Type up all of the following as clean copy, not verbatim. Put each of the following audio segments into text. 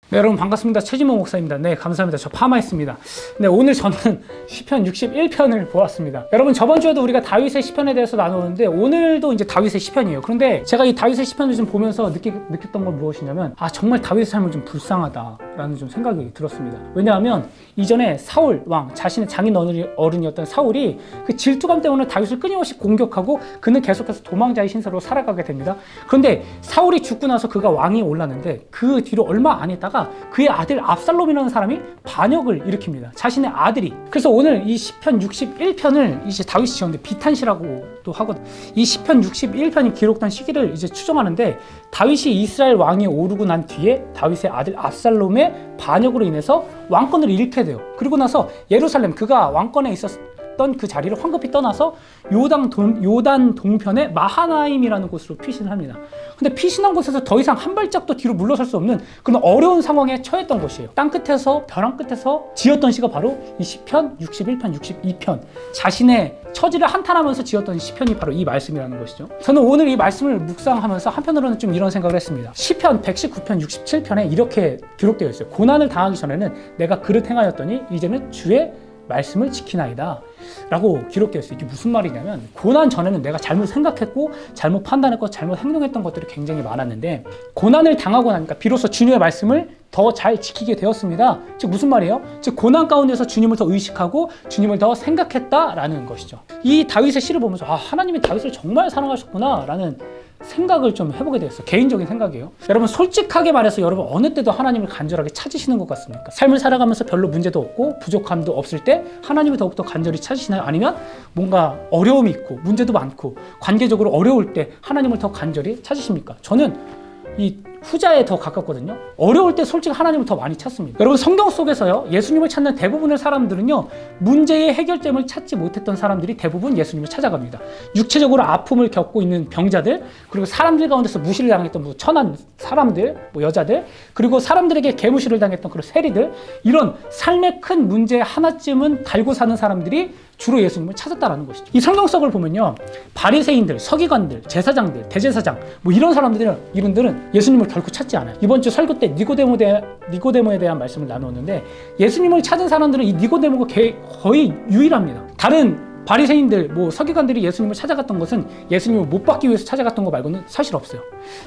네, 여러분 반갑습니다. 최진모 목사입니다. 네, 감사합니다. 저 파마했습니다. 네, 오늘 저는 시편 61편을 보았습니다. 여러분 저번 주에도 우리가 다윗의 시편에 대해서 나누었는데 오늘도 이제 다윗의 시편이에요. 그런데 제가 이 다윗의 시편을 좀 보면서 느꼈던 건 무엇이냐면 정말 다윗의 삶은 좀 불쌍하다라는 좀 생각이 들었습니다. 왜냐하면 이전에 사울 왕, 자신의 장인 어른이었던 사울이 그 질투감 때문에 다윗을 끊임없이 공격하고 그는 계속해서 도망자의 신세로 살아가게 됩니다. 그런데 사울이 죽고 나서 그가 왕이 올랐는데 그 뒤로 얼마 안 있다가 그의 아들 압살롬이라는 사람이 반역을 일으킵니다. 자신의 아들이. 그래서 오늘 이 시편 61편을 이제 다윗이 지었는데 비탄시라고도 하거든. 이 시편 61편이 기록된 시기를 이제 추정하는데 다윗이 이스라엘 왕이 오르고 난 뒤에 다윗의 아들 압살롬의 반역으로 인해서 왕권을 잃게 돼요. 그리고 나서 예루살렘, 그가 왕권에 있었던 그 자리를 황급히 떠나서 요단 동편의 마하나임이라는 곳으로 피신을 합니다. 근데 피신한 곳에서 더 이상 한 발짝도 뒤로 물러설 수 없는 그런 어려운 상황에 처했던 곳이에요. 땅 끝에서, 벼랑 끝에서 지었던 시가 바로 이 시편 61편, 62편. 자신의 처지를 한탄하면서 지었던 시편이 바로 이 말씀이라는 것이죠. 저는 오늘 이 말씀을 묵상하면서 한편으로는 좀 이런 생각을 했습니다. 시편 119편, 67편에 이렇게 기록되어 있어요. 고난을 당하기 전에는 내가 그릇 행하였더니 이제는 주의 말씀을 지키나이다 라고 기록되어 있어요. 이게 무슨 말이냐면 고난 전에는 내가 잘못 생각했고 잘못 판단했고 잘못 행동했던 것들이 굉장히 많았는데 고난을 당하고 나니까 비로소 주님의 말씀을 더 잘 지키게 되었습니다. 즉 무슨 말이에요? 즉 고난 가운데서 주님을 더 의식하고 주님을 더 생각했다라는 것이죠. 이 다윗의 시를 보면서 하나님이 다윗을 정말 사랑하셨구나 라는 생각을 좀 해보게 됐어요. 개인적인 생각이에요. 여러분 솔직하게 말해서 여러분 어느 때도 하나님을 간절하게 찾으시는 것 같습니까? 삶을 살아가면서 별로 문제도 없고 부족함도 없을 때 하나님을 더욱더 간절히 찾으시나요? 아니면 뭔가 어려움이 있고 문제도 많고 관계적으로 어려울 때 하나님을 더 간절히 찾으십니까? 저는 이 후자에 더 가깝거든요. 어려울 때 솔직히 하나님을 더 많이 찾습니다. 여러분 성경 속에서요, 예수님을 찾는 대부분의 사람들은요, 문제의 해결점을 찾지 못했던 사람들이 대부분 예수님을 찾아갑니다. 육체적으로 아픔을 겪고 있는 병자들, 그리고 사람들 가운데서 무시를 당했던 천한 사람들, 여자들, 그리고 사람들에게 개무시를 당했던 그런 세리들, 이런 삶의 큰 문제 하나쯤은 달고 사는 사람들이 주로 예수님을 찾았다라는 것이죠. 이 성경석을 보면요, 바리새인들, 서기관들, 제사장들, 대제사장 이런 사람들은 예수님을 결코 찾지 않아요. 이번 주 설교 때 니고데모에 대한 말씀을 나누었는데 예수님을 찾은 사람들은 이 니고데모가 거의 유일합니다. 다른 바리새인들, 서기관들이 예수님을 찾아갔던 것은 예수님을 못 받기 위해서 찾아갔던 거 말고는 사실 없어요.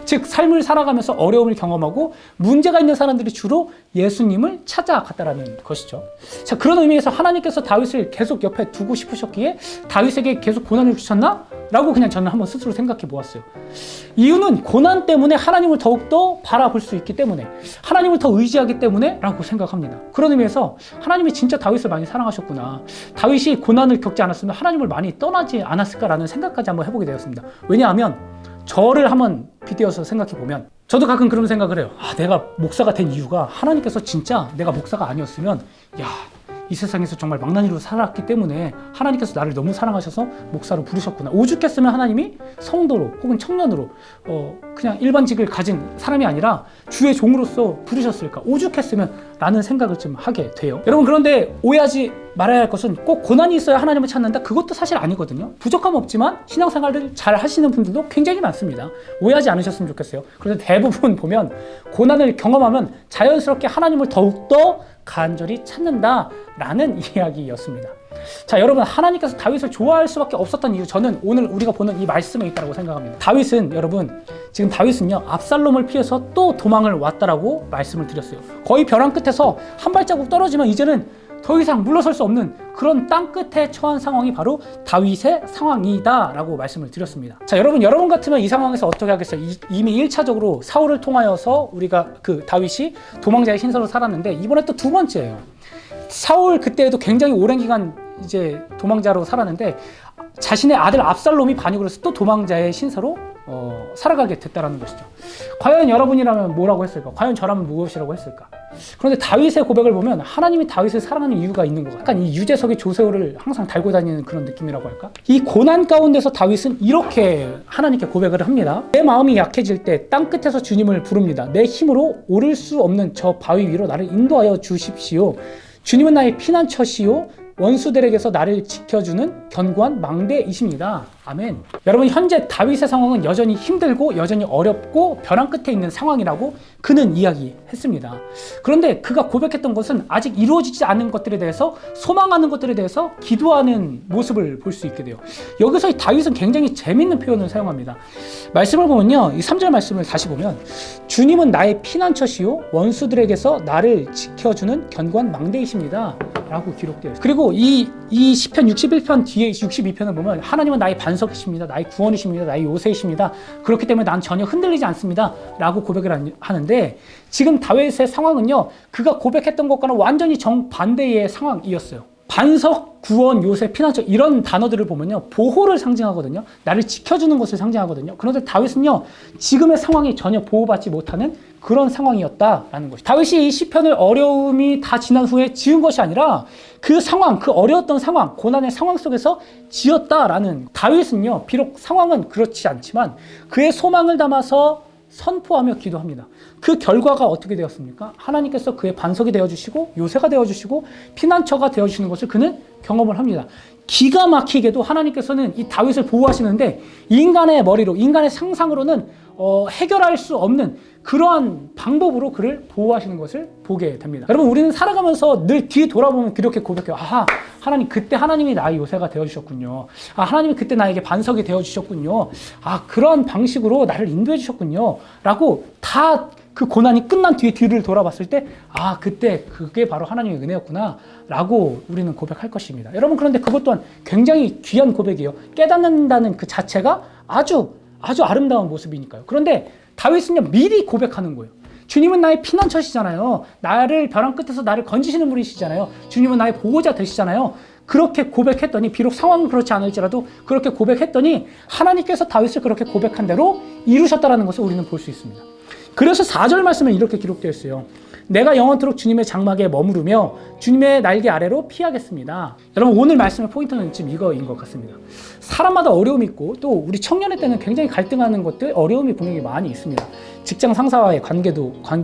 즉 삶을 살아가면서 어려움을 경험하고 문제가 있는 사람들이 주로 예수님을 찾아갔다라는 것이죠. 자, 그런 의미에서 하나님께서 다윗을 계속 옆에 두고 싶으셨기에 다윗에게 계속 고난을 주셨나? 라고 그냥 저는 한번 스스로 생각해 보았어요. 이유는 고난 때문에 하나님을 더욱더 바라볼 수 있기 때문에, 하나님을 더 의지하기 때문에 라고 생각합니다. 그런 의미에서 하나님이 진짜 다윗을 많이 사랑하셨구나, 다윗이 고난을 겪지 않았으면 하나님을 많이 떠나지 않았을까라는 생각까지 한번 해보게 되었습니다. 왜냐하면 저를 한번 빗대어서 생각해 보면 저도 가끔 그런 생각을 해요. 내가 목사가 된 이유가 하나님께서 진짜 내가 목사가 아니었으면 이 세상에서 정말 망나니로 살았기 때문에 하나님께서 나를 너무 사랑하셔서 목사로 부르셨구나. 오죽했으면 하나님이 성도로 혹은 청년으로 그냥 일반직을 가진 사람이 아니라 주의 종으로서 부르셨을까. 오죽했으면 라는 생각을 좀 하게 돼요. 여러분 그런데 오해하지 말아야 할 것은 꼭 고난이 있어야 하나님을 찾는다? 그것도 사실 아니거든요. 부족함 없지만 신앙생활을 잘 하시는 분들도 굉장히 많습니다. 오해하지 않으셨으면 좋겠어요. 그런데 대부분 보면 고난을 경험하면 자연스럽게 하나님을 더욱더 간절히 찾는다라는 이야기였습니다. 자, 여러분 하나님께서 다윗을 좋아할 수밖에 없었던 이유, 저는 오늘 우리가 보는 이 말씀에 있다고 생각합니다. 지금 다윗은요, 압살롬을 피해서 또 도망을 왔다라고 말씀을 드렸어요. 거의 벼랑 끝에서 한 발자국 떨어지면 이제는 더 이상 물러설 수 없는 그런 땅 끝에 처한 상황이 바로 다윗의 상황이다 라고 말씀을 드렸습니다. 자, 여러분 같으면 이 상황에서 어떻게 하겠어요? 이미 1차적으로 사울을 통하여서 우리가 다윗이 도망자의 신세로 살았는데 이번에 또 두 번째예요. 사울 그때에도 굉장히 오랜 기간 이제 도망자로 살았는데 자신의 아들 압살롬이 반역을 해서 또 도망자의 신세로 살아가게 됐다라는 것이죠. 과연 여러분이라면 뭐라고 했을까? 과연 저라면 무엇이라고 했을까? 그런데 다윗의 고백을 보면 하나님이 다윗을 사랑하는 이유가 있는 것 같아요. 약간 이 유재석의 조세호를 항상 달고 다니는 그런 느낌이라고 할까? 이 고난 가운데서 다윗은 이렇게 하나님께 고백을 합니다. 내 마음이 약해질 때 땅끝에서 주님을 부릅니다. 내 힘으로 오를 수 없는 저 바위 위로 나를 인도하여 주십시오. 주님은 나의 피난처시요 원수들에게서 나를 지켜주는 견고한 망대이십니다. 아멘. 여러분, 현재 다윗의 상황은 여전히 힘들고 여전히 어렵고 벼랑 끝에 있는 상황이라고 그는 이야기했습니다. 그런데 그가 고백했던 것은 아직 이루어지지 않은 것들에 대해서, 소망하는 것들에 대해서 기도하는 모습을 볼 수 있게 돼요. 여기서 이 다윗은 굉장히 재밌는 표현을 사용합니다. 말씀을 보면요, 이 3절 말씀을 다시 보면, 주님은 나의 피난처시요 원수들에게서 나를 지켜주는 견고한 망대이십니다 라고 기록되어 있어요. 그리고 이 시편 61편 뒤에 62편을 보면, 하나님은 나의 반석이십니다, 나의 구원이십니다, 나의 요새이십니다, 그렇기 때문에 난 전혀 흔들리지 않습니다 라고 고백을 하는데, 지금 다윗의 상황은요, 그가 고백했던 것과는 완전히 정반대의 상황이었어요. 반석, 구원, 요새, 피난처, 이런 단어들을 보면요, 보호를 상징하거든요. 나를 지켜주는 것을 상징하거든요. 그런데 다윗은요, 지금의 상황이 전혀 보호받지 못하는 그런 상황이었다라는 것이죠. 다윗이 이 시편을 어려움이 다 지난 후에 지은 것이 아니라 그 상황, 그 어려웠던 상황, 고난의 상황 속에서 지었다라는, 다윗은요, 비록 상황은 그렇지 않지만 그의 소망을 담아서 선포하며 기도합니다. 그 결과가 어떻게 되었습니까? 하나님께서 그의 반석이 되어주시고 요새가 되어주시고 피난처가 되어주시는 것을 그는 경험을 합니다. 기가 막히게도 하나님께서는 이 다윗을 보호하시는데, 인간의 머리로, 인간의 상상으로는 해결할 수 없는 그러한 방법으로 그를 보호하시는 것을 보게 됩니다. 여러분, 우리는 살아가면서 늘 뒤 돌아보면 그렇게 고백해요. 아하, 하나님, 그때 하나님이 나의 요새가 되어주셨군요. 아, 하나님이 그때 나에게 반석이 되어주셨군요. 아, 그런 방식으로 나를 인도해 주셨군요 라고, 다 그 고난이 끝난 뒤에 뒤를 돌아봤을 때, 아, 그때 그게 바로 하나님의 은혜였구나 라고 우리는 고백할 것입니다. 여러분, 그런데 그것 또한 굉장히 귀한 고백이에요. 깨닫는다는 그 자체가 아주 아름다운 모습이니까요. 그런데 다윗은요, 미리 고백하는 거예요. 주님은 나의 피난처시잖아요. 나를 벼랑 끝에서 나를 건지시는 분이시잖아요. 주님은 나의 보호자 되시잖아요. 그렇게 고백했더니, 비록 상황은 그렇지 않을지라도 그렇게 고백했더니 하나님께서 다윗을 그렇게 고백한 대로 이루셨다는 것을 우리는 볼 수 있습니다. 그래서 4절 말씀에 이렇게 기록되어 있어요. 내가 영원토록 주님의 장막에 머무르며 주님의 날개 아래로 피하겠습니다. 여러분, 오늘 말씀의 포인트는 지금 이거인 것 같습니다. 사람마다 어려움이 있고, 또 우리 청년의 때는 굉장히 갈등하는 것들, 어려움이 분명히 많이 있습니다. 직장 상사와의 관계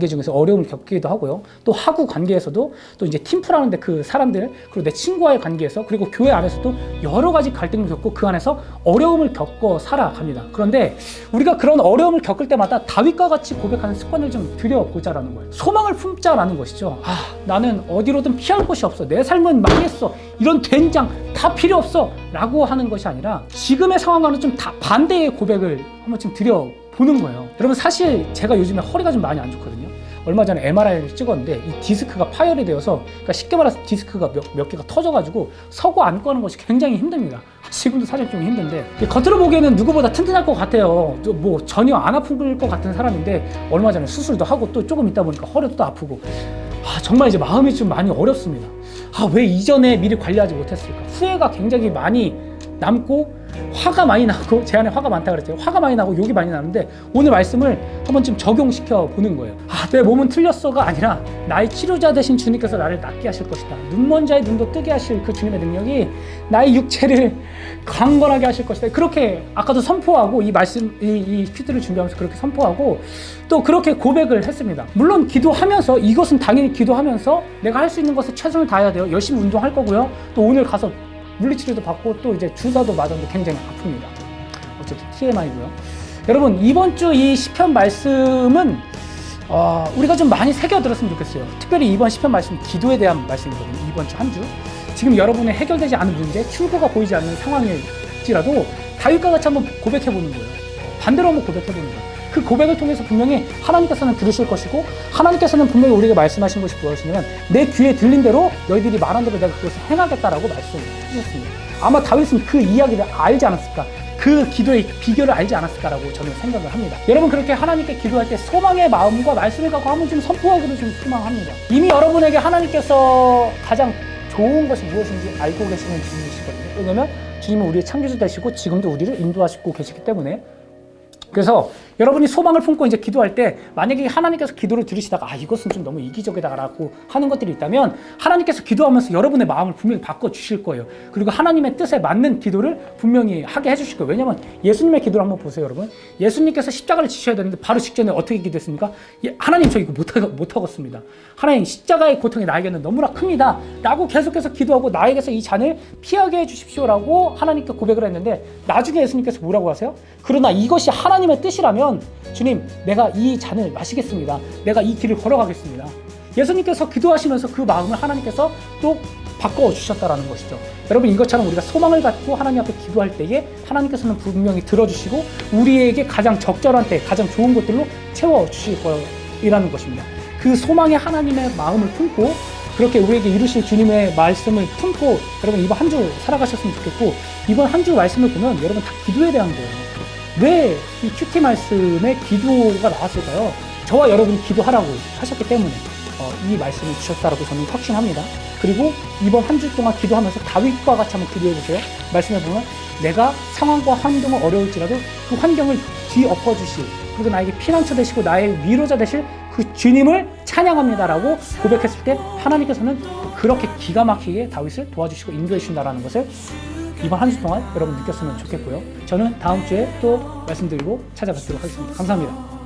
중에서 어려움을 겪기도 하고요. 또 하구 관계에서도, 또 이제 팀플하는데 그 사람들, 그리고 내 친구와의 관계에서, 그리고 교회 안에서도 여러 가지 갈등을 겪고 그 안에서 어려움을 겪어 살아갑니다. 그런데 우리가 그런 어려움을 겪을 때마다 다윗과 같이 고백하는 습관을 좀 들여보자라는 거예요. 소망을 품자라는 것이죠. 아, 나는 어디로든 피할 곳이 없어. 내 삶은 망했어. 이런 된장 다 필요 없어 라고 하는 것이 아니라, 지금의 상황과는 좀 다 반대의 고백을 한번 좀 드려보는 거예요. 여러분, 사실 제가 요즘에 허리가 좀 많이 안 좋거든요. 얼마 전에 MRI를 찍었는데 이 디스크가 파열이 되어서, 그러니까 쉽게 말해서 디스크가 몇 개가 터져가지고 서고 앉고 하는 것이 굉장히 힘듭니다. 지금도 사실 좀 힘든데, 겉으로 보기에는 누구보다 튼튼할 것 같아요. 뭐 전혀 안 아픈 것 같은 사람인데, 얼마 전에 수술도 하고 또 조금 있다 보니까 허리도 또 아프고, 정말 이제 마음이 좀 많이 어렵습니다. 왜 이전에 미리 관리하지 못했을까? 후회가 굉장히 많이 남고, 화가 많이 나고, 제 안에 화가 많다 그랬죠. 화가 많이 나고 욕이 많이 나는데, 오늘 말씀을 한번 좀 적용시켜 보는 거예요. 내 몸은 틀렸어가 아니라 나의 치료자 되신 주님께서 나를 낫게 하실 것이다. 눈먼 자의 눈도 뜨게 하실 그 주님의 능력이 나의 육체를 강건하게 하실 것이다. 그렇게 아까도 선포하고, 이 말씀, 이 퀴즈를 준비하면서 그렇게 선포하고, 또 그렇게 고백을 했습니다. 물론 기도하면서, 이것은 당연히 기도하면서 내가 할 수 있는 것에 최선을 다해야 돼요. 열심히 운동할 거고요. 또 오늘 가서 물리치료도 받고, 또 이제 주사도 맞았는데 굉장히 아픕니다. 어쨌든 TMI고요. 여러분, 이번 주 이 시편 말씀은 우리가 좀 많이 새겨들었으면 좋겠어요. 특별히 이번 시편 말씀은 기도에 대한 말씀이거든요. 이번 주 한 주. 지금 여러분의 해결되지 않은 문제, 출구가 보이지 않는 상황일지라도 다윗과 같이 한번 고백해보는 거예요. 반대로 한번 고백해보는 거예요. 그 고백을 통해서 분명히 하나님께서는 들으실 것이고, 하나님께서는 분명히 우리에게 말씀하신 것이 무엇이냐면, 내 귀에 들린 대로 너희들이 말한 대로 내가 그것을 행하겠다라고 말씀을 해주셨습니다. 아마 다윗은 그 이야기를 알지 않았을까, 그 기도의 비결을 알지 않았을까라고 저는 생각을 합니다. 여러분, 그렇게 하나님께 기도할 때 소망의 마음과 말씀을 갖고 한번 좀 선포하기도 좀 소망합니다. 이미 여러분에게 하나님께서 가장 좋은 것이 무엇인지 알고 계시는 분이시거든요. 왜냐면 주님은 우리의 창조주 되시고 지금도 우리를 인도하시고 계시기 때문에. 그래서 여러분이 소망을 품고 이제 기도할 때 만약에 하나님께서 기도를 들으시다가 이것은 좀 너무 이기적이다라고 하는 것들이 있다면 하나님께서 기도하면서 여러분의 마음을 분명히 바꿔주실 거예요. 그리고 하나님의 뜻에 맞는 기도를 분명히 하게 해주실 거예요. 왜냐하면 예수님의 기도를 한번 보세요, 여러분. 예수님께서 십자가를 지셔야 되는데 바로 직전에 어떻게 기도했습니까? 하나님, 저 이거 못하겠습니다. 하나님, 십자가의 고통이 나에게는 너무나 큽니다 라고 계속해서 기도하고 나에게서 이 잔을 피하게 해주십시오라고 하나님께 고백을 했는데, 나중에 예수님께서 뭐라고 하세요? 그러나 이것이 하나님의 뜻이라면 주님, 내가 이 잔을 마시겠습니다. 내가 이 길을 걸어가겠습니다. 예수님께서 기도하시면서 그 마음을 하나님께서 또 바꿔주셨다라는 것이죠. 여러분, 이것처럼 우리가 소망을 갖고 하나님 앞에 기도할 때에 하나님께서는 분명히 들어주시고 우리에게 가장 적절한 때 가장 좋은 것들로 채워주실 거라는 것입니다. 그 소망의 하나님의 마음을 품고 그렇게 우리에게 이루실 주님의 말씀을 품고 여러분 이번 한 주 살아가셨으면 좋겠고, 이번 한 주 말씀을 보면 여러분 다 기도에 대한 거예요. 왜 이 큐티 말씀에 기도가 나왔을까요? 저와 여러분이 기도하라고 하셨기 때문에 이 말씀을 주셨다라고 저는 확신합니다. 그리고 이번 한 주 동안 기도하면서 다윗과 같이 한번 기도해 보세요. 말씀해 보면 내가 상황과 환경은 어려울지라도 그 환경을 뒤엎어 주실, 그리고 나에게 피난처 되시고 나의 위로자 되실 그 주님을 찬양합니다라고 고백했을 때 하나님께서는 그렇게 기가 막히게 다윗을 도와주시고 인도해 주신다라는 것을 이번 한 주 동안 여러분 느꼈으면 좋겠고요. 저는 다음 주에 또 말씀드리고 찾아뵙도록 하겠습니다. 감사합니다.